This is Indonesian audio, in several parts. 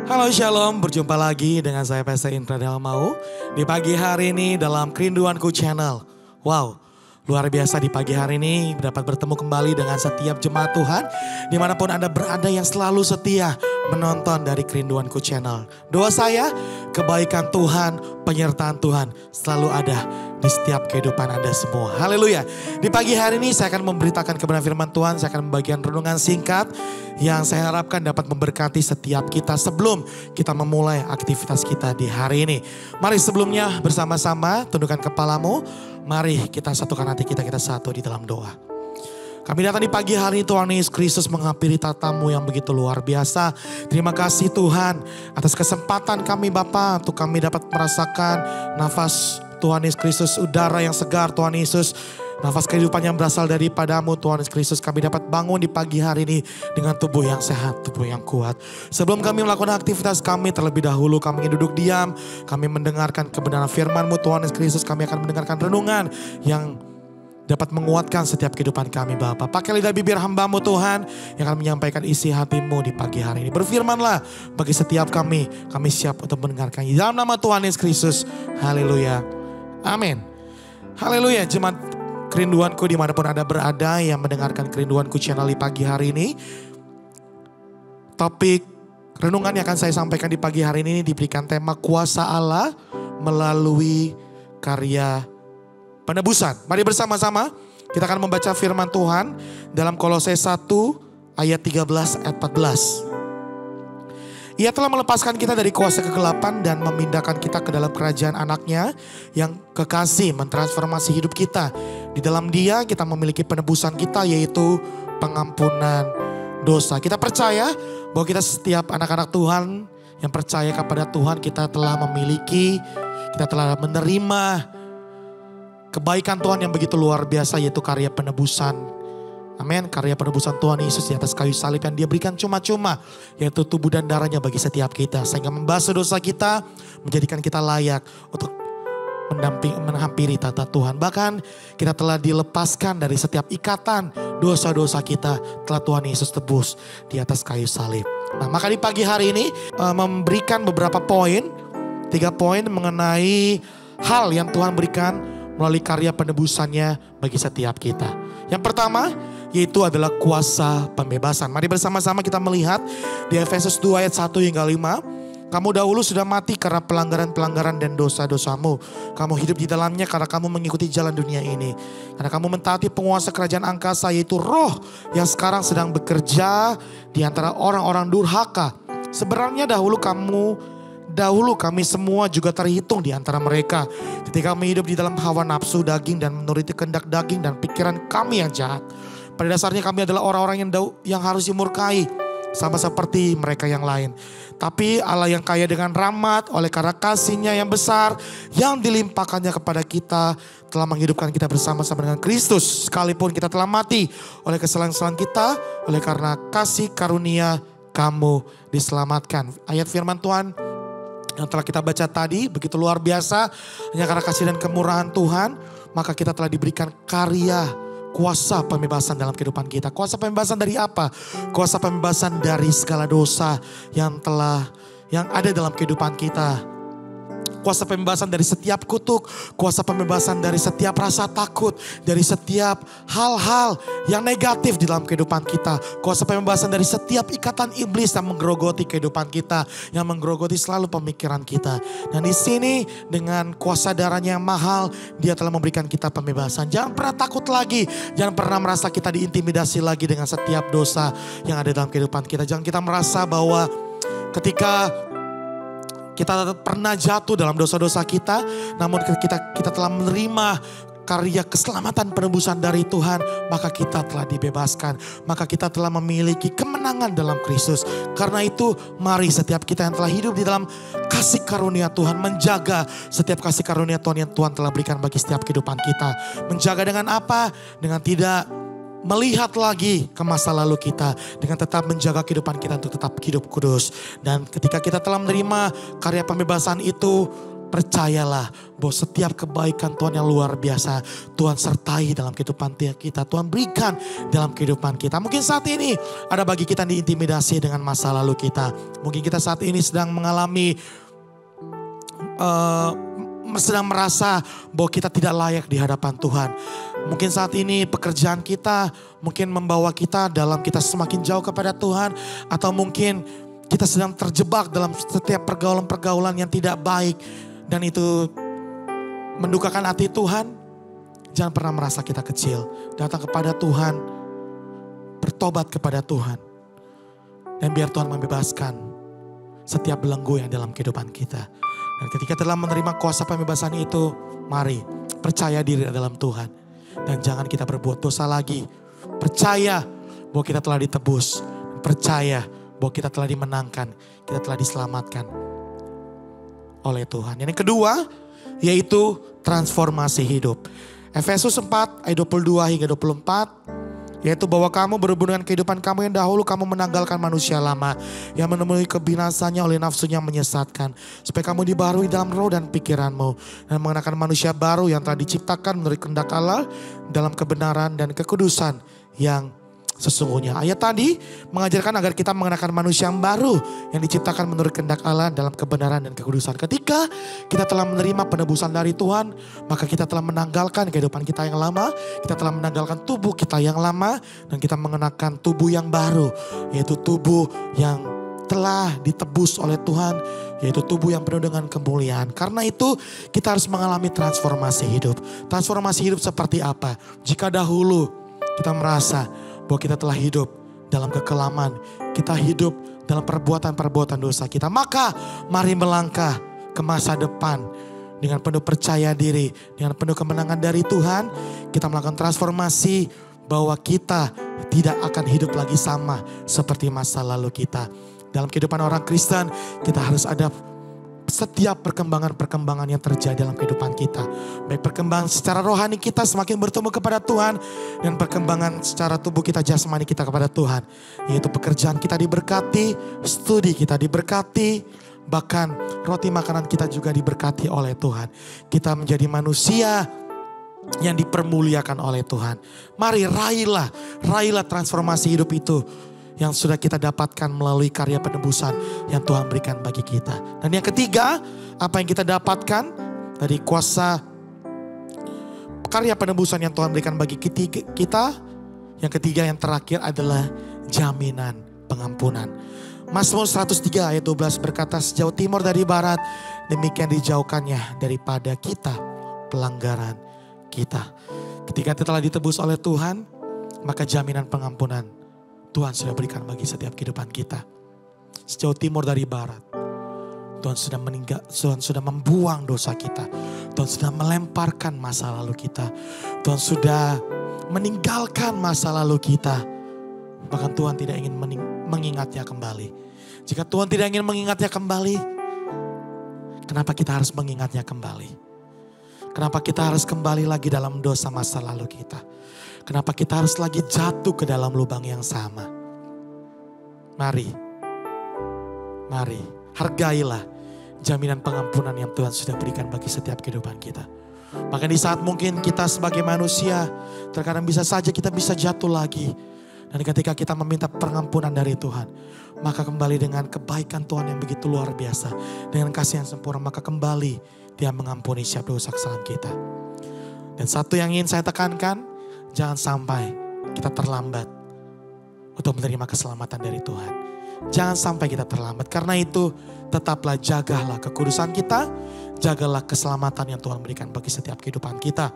Halo Shalom, berjumpa lagi dengan saya Pastor Indra Dalmau di pagi hari ini dalam Kerinduanku Channel. Wow, luar biasa di pagi hari ini dapat bertemu kembali dengan setiap jemaat Tuhan dimanapun Anda berada yang selalu setia menonton dari Kerinduanku Channel. Doa saya, kebaikan Tuhan, penyertaan Tuhan selalu ada di setiap kehidupan Anda semua. Haleluya. Di pagi hari ini saya akan memberitakan kebenaran firman Tuhan. Saya akan membagikan renungan singkat yang saya harapkan dapat memberkati setiap kita sebelum kita memulai aktivitas kita di hari ini. Mari sebelumnya bersama-sama tundukkan kepalamu. Mari kita satukan hati kita satu di dalam doa. Kami datang di pagi hari ini, Tuhan Yesus Kristus menghampiri tatamu yang begitu luar biasa. Terima kasih Tuhan atas kesempatan kami Bapa untuk kami dapat merasakan nafas Tuhan Yesus Kristus, udara yang segar Tuhan Yesus. Nafas kehidupan yang berasal daripadamu Tuhan Yesus Kristus. Kami dapat bangun di pagi hari ini dengan tubuh yang sehat, tubuh yang kuat. Sebelum kami melakukan aktivitas kami terlebih dahulu kami ingin duduk diam. Kami mendengarkan kebenaran firman-Mu Tuhan Yesus Kristus. Kami akan mendengarkan renungan yang dapat menguatkan setiap kehidupan kami Bapa. Pakai lidah bibir hamba-Mu Tuhan yang akan menyampaikan isi hati-Mu di pagi hari ini. Berfirmanlah bagi setiap kami siap untuk mendengarkan. Dalam nama Tuhan Yesus Kristus, haleluya, amin. Haleluya, jemaat Kerinduanku dimanapun Anda berada yang mendengarkan Kerinduanku Channel di pagi hari ini. Topik renungan yang akan saya sampaikan di pagi hari ini diberikan tema kuasa Allah melalui karya penebusan. Mari bersama-sama kita akan membaca firman Tuhan dalam Kolose 1 ayat 13 ayat 14. Ia telah melepaskan kita dari kuasa kegelapan dan memindahkan kita ke dalam kerajaan anaknya yang kekasih, mentransformasi hidup kita. Di dalam Dia kita memiliki penebusan kita yaitu pengampunan dosa. Kita percaya bahwa kita setiap anak-anak Tuhan yang percaya kepada Tuhan, kita telah memiliki, kita telah menerima kebaikan Tuhan yang begitu luar biasa yaitu karya penebusan. Amin, karya penebusan Tuhan Yesus di atas kayu salib yang Dia berikan cuma-cuma, yaitu tubuh dan darahnya bagi setiap kita. Sehingga membasuh dosa kita, menjadikan kita layak untuk menghampiri tata Tuhan. Bahkan kita telah dilepaskan dari setiap ikatan dosa-dosa kita, telah Tuhan Yesus tebus di atas kayu salib. Nah, maka di pagi hari ini memberikan beberapa poin, 3 poin mengenai hal yang Tuhan berikan melalui karya penebusannya bagi setiap kita. Yang pertama yaitu adalah kuasa pembebasan. Mari bersama-sama kita melihat di Efesus 2 ayat 1 hingga 5. Kamu dahulu sudah mati karena pelanggaran-pelanggaran dan dosa-dosamu. Kamu hidup di dalamnya karena kamu mengikuti jalan dunia ini. Karena kamu mentaati penguasa kerajaan angkasa yaitu roh yang sekarang sedang bekerja di antara orang-orang durhaka. Sebenarnya dahulu kami semua juga terhitung di antara mereka. Ketika kami hidup di dalam hawa nafsu daging dan menuruti kehendak daging dan pikiran kami yang jahat. Pada dasarnya kami adalah orang-orang yang harus dimurkai sama seperti mereka yang lain. Tapi Allah yang kaya dengan rahmat oleh karena kasih-Nya yang besar yang dilimpahkannya kepada kita telah menghidupkan kita bersama-sama dengan Kristus. Sekalipun kita telah mati oleh kesalahan-kesalahan kita, oleh karena kasih karunia kamu diselamatkan. Ayat firman Tuhan yang telah kita baca tadi begitu luar biasa. Hanya karena kasih dan kemurahan Tuhan maka kita telah diberikan karya kuasa pembebasan dalam kehidupan kita. Kuasa pembebasan dari apa? Kuasa pembebasan dari segala dosa yang ada dalam kehidupan kita. Kuasa pembebasan dari setiap kutuk, kuasa pembebasan dari setiap rasa takut, dari setiap hal-hal yang negatif di dalam kehidupan kita. Kuasa pembebasan dari setiap ikatan iblis yang menggerogoti kehidupan kita, yang menggerogoti selalu pemikiran kita. Dan di sini dengan kuasa darahnya yang mahal, Dia telah memberikan kita pembebasan. Jangan pernah takut lagi, jangan pernah merasa kita diintimidasi lagi dengan setiap dosa yang ada dalam kehidupan kita. Jangan kita merasa bahwa ketika kita pernah jatuh dalam dosa-dosa kita, namun kita telah menerima karya keselamatan penebusan dari Tuhan, maka kita telah dibebaskan, maka kita telah memiliki kemenangan dalam Kristus. Karena itu mari setiap kita yang telah hidup di dalam kasih karunia Tuhan, menjaga setiap kasih karunia Tuhan yang Tuhan telah berikan bagi setiap kehidupan kita. Menjaga dengan apa? Dengan tidak melihat lagi ke masa lalu kita, dengan tetap menjaga kehidupan kita untuk tetap hidup kudus. Dan ketika kita telah menerima karya pembebasan itu, Percayalah bahwa setiap kebaikan Tuhan yang luar biasa Tuhan sertai dalam kehidupan kita. Tuhan berikan dalam kehidupan kita. Mungkin saat ini ada bagi kita yang diintimidasi dengan masa lalu kita. Mungkin kita saat ini sedang mengalami, sedang merasa bahwa kita tidak layak di hadapan Tuhan. Mungkin saat ini pekerjaan kita mungkin membawa kita dalam kita semakin jauh kepada Tuhan. Atau mungkin kita sedang terjebak dalam setiap pergaulan-pergaulan yang tidak baik. Dan itu mendukakan hati Tuhan. Jangan pernah merasa kita kecil. Datang kepada Tuhan. Bertobat kepada Tuhan. Dan biar Tuhan membebaskan setiap belenggu yang dalam kehidupan kita. Dan ketika telah menerima kuasa pembebasan itu, mari percaya diri dalam Tuhan. Dan jangan kita berbuat dosa lagi. Percaya bahwa kita telah ditebus. Percaya bahwa kita telah dimenangkan. Kita telah diselamatkan oleh Tuhan. Yang kedua, yaitu transformasi hidup. Efesus 4 ayat 22 hingga 24. Yaitu bahwa kamu berhubung dengan kehidupan kamu yang dahulu, kamu menanggalkan manusia lama yang menemui kebinasannya oleh nafsunya menyesatkan. Supaya kamu dibaharui dalam roh dan pikiranmu. Dan mengenakan manusia baru yang telah diciptakan menurut kehendak Allah dalam kebenaran dan kekudusan yang sesungguhnya. Ayat tadi mengajarkan agar kita mengenakan manusia yang baru yang diciptakan menurut kehendak Allah dalam kebenaran dan kekudusan. Ketika kita telah menerima penebusan dari Tuhan, maka kita telah menanggalkan kehidupan kita yang lama, kita telah menanggalkan tubuh kita yang lama, dan kita mengenakan tubuh yang baru, yaitu tubuh yang telah ditebus oleh Tuhan, yaitu tubuh yang penuh dengan kemuliaan. Karena itu kita harus mengalami transformasi hidup. Transformasi hidup seperti apa? Jika dahulu kita merasa bahwa kita telah hidup dalam kekelaman, kita hidup dalam perbuatan-perbuatan dosa kita, maka mari melangkah ke masa depan dengan penuh percaya diri, dengan penuh kemenangan dari Tuhan. Kita melakukan transformasi bahwa kita tidak akan hidup lagi sama seperti masa lalu kita. Dalam kehidupan orang Kristen, kita harus ada setiap perkembangan-perkembangan yang terjadi dalam kehidupan kita. Baik perkembangan secara rohani kita semakin bertumbuh kepada Tuhan. Dan perkembangan secara tubuh kita, jasmani kita kepada Tuhan. Yaitu pekerjaan kita diberkati, studi kita diberkati. Bahkan roti makanan kita juga diberkati oleh Tuhan. Kita menjadi manusia yang dipermuliakan oleh Tuhan. Mari raihlah transformasi hidup itu yang sudah kita dapatkan melalui karya penebusan yang Tuhan berikan bagi kita. Dan yang ketiga, apa yang kita dapatkan dari kuasa karya penebusan yang Tuhan berikan bagi kita. Yang ketiga, yang terakhir adalah jaminan pengampunan. Mazmur 103 ayat 12 berkata, sejauh timur dari barat, demikian dijauhkannya daripada kita pelanggaran kita. Ketika kita telah ditebus oleh Tuhan, maka jaminan pengampunan Tuhan sudah berikan bagi setiap kehidupan kita. Sejauh timur dari barat, Tuhan sudah membuang dosa kita. Tuhan sudah melemparkan masa lalu kita. Tuhan sudah meninggalkan masa lalu kita. Bahkan Tuhan tidak ingin mengingatnya kembali. Jika Tuhan tidak ingin mengingatnya kembali, kenapa kita harus mengingatnya kembali? Kenapa kita harus kembali lagi dalam dosa masa lalu kita? Kenapa kita harus lagi jatuh ke dalam lubang yang sama? Mari, hargailah jaminan pengampunan yang Tuhan sudah berikan bagi setiap kehidupan kita. Bahkan di saat mungkin kita sebagai manusia, terkadang bisa saja kita bisa jatuh lagi. Dan ketika kita meminta pengampunan dari Tuhan, maka kembali dengan kebaikan Tuhan yang begitu luar biasa. Dengan kasih yang sempurna, maka kembali Dia mengampuni setiap dosa kesalahan kita. Dan satu yang ingin saya tekankan, jangan sampai kita terlambat untuk menerima keselamatan dari Tuhan. Jangan sampai kita terlambat. Karena itu tetaplah jagalah kekudusan kita. Jagalah keselamatan yang Tuhan berikan bagi setiap kehidupan kita.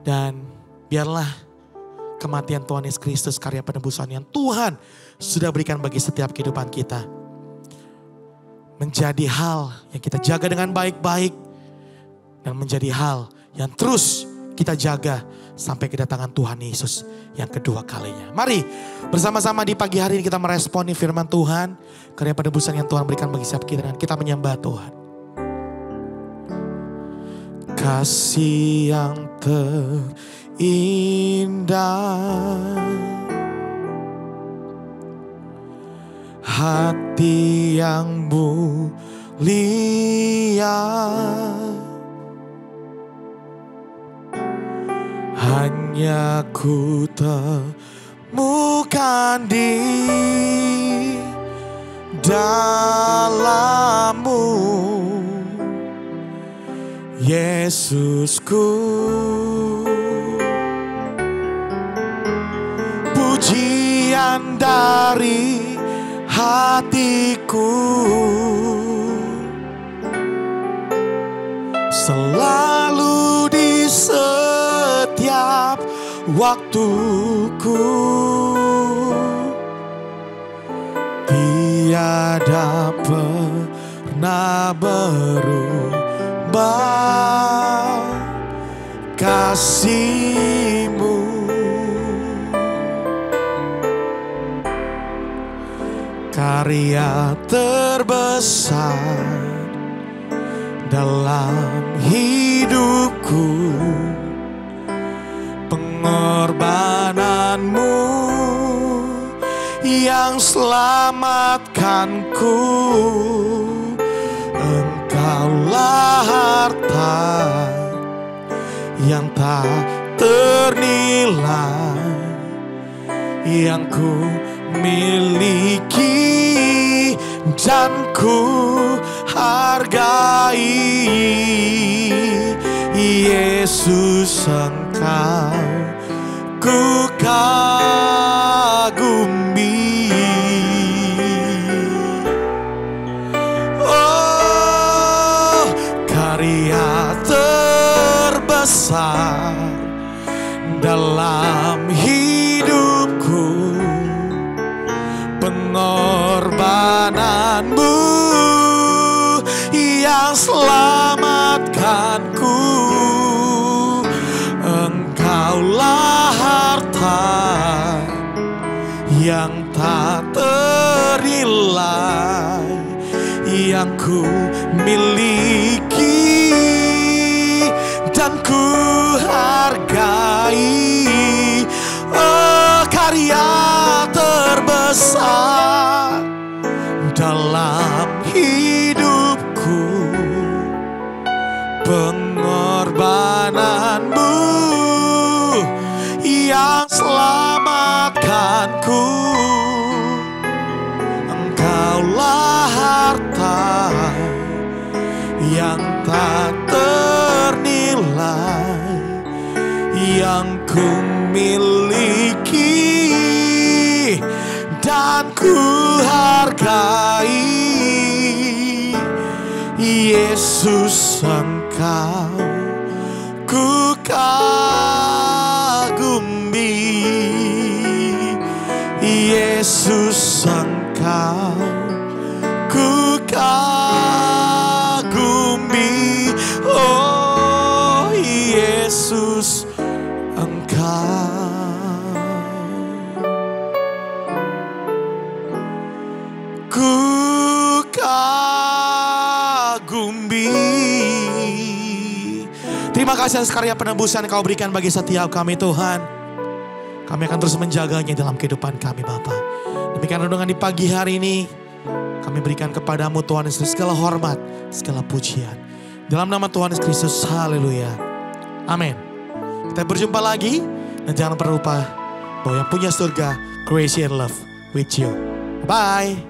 Dan biarlah kematian Tuhan Yesus Kristus, karya penebusan yang Tuhan sudah berikan bagi setiap kehidupan kita, menjadi hal yang kita jaga dengan baik-baik. Dan menjadi hal yang terus kita jaga sampai kedatangan Tuhan Yesus yang kedua kalinya. Mari bersama-sama di pagi hari ini kita meresponi firman Tuhan, karya penebusan yang Tuhan berikan bagi setiap kita, dan kita menyembah Tuhan. Kasih yang terindah, hati yang hanya ku temukan di dalam-Mu, Yesusku. Pujian dari hatiku selalu di setiap waktuku, tiada pernah berubah kasih-Mu. Karya terbesar dalam hidupku, pengorbanan-Mu yang selamatkanku. Engkaulah harta yang tak ternilai yang ku miliki dan ku hargai. Yesus, Engkau ku kagumi. Oh, karya terbesar dalam hidupku, pengorbanan-Mu yang selamatkanku. Engkaulah harta yang tak ternilai yang ku miliki dan ku hargai. Oh, karya terbesar dalam hidupku, pengorbanan-Mu yang selamatkanku. Engkaulah harta yang tak ternilai yang ku miliki dan ku hargai. Yesus, Engkau ku kagumi. Yesus, Engkau ku kagumi. Oh, Yesus, Engkau ku kagumi. Terima kasih atas karya penebusan yang Kau berikan bagi setiap kami, Tuhan. Kami akan terus menjaganya dalam kehidupan kami, Bapa. Demikian renungan di pagi hari ini. Kami berikan kepadamu, Tuhan Yesus, segala hormat, segala pujian. Dalam nama Tuhan Yesus Kristus, haleluya. Amin. Kita berjumpa lagi. Dan jangan pernah lupa bahwa yang punya surga, grace and love with you. Bye.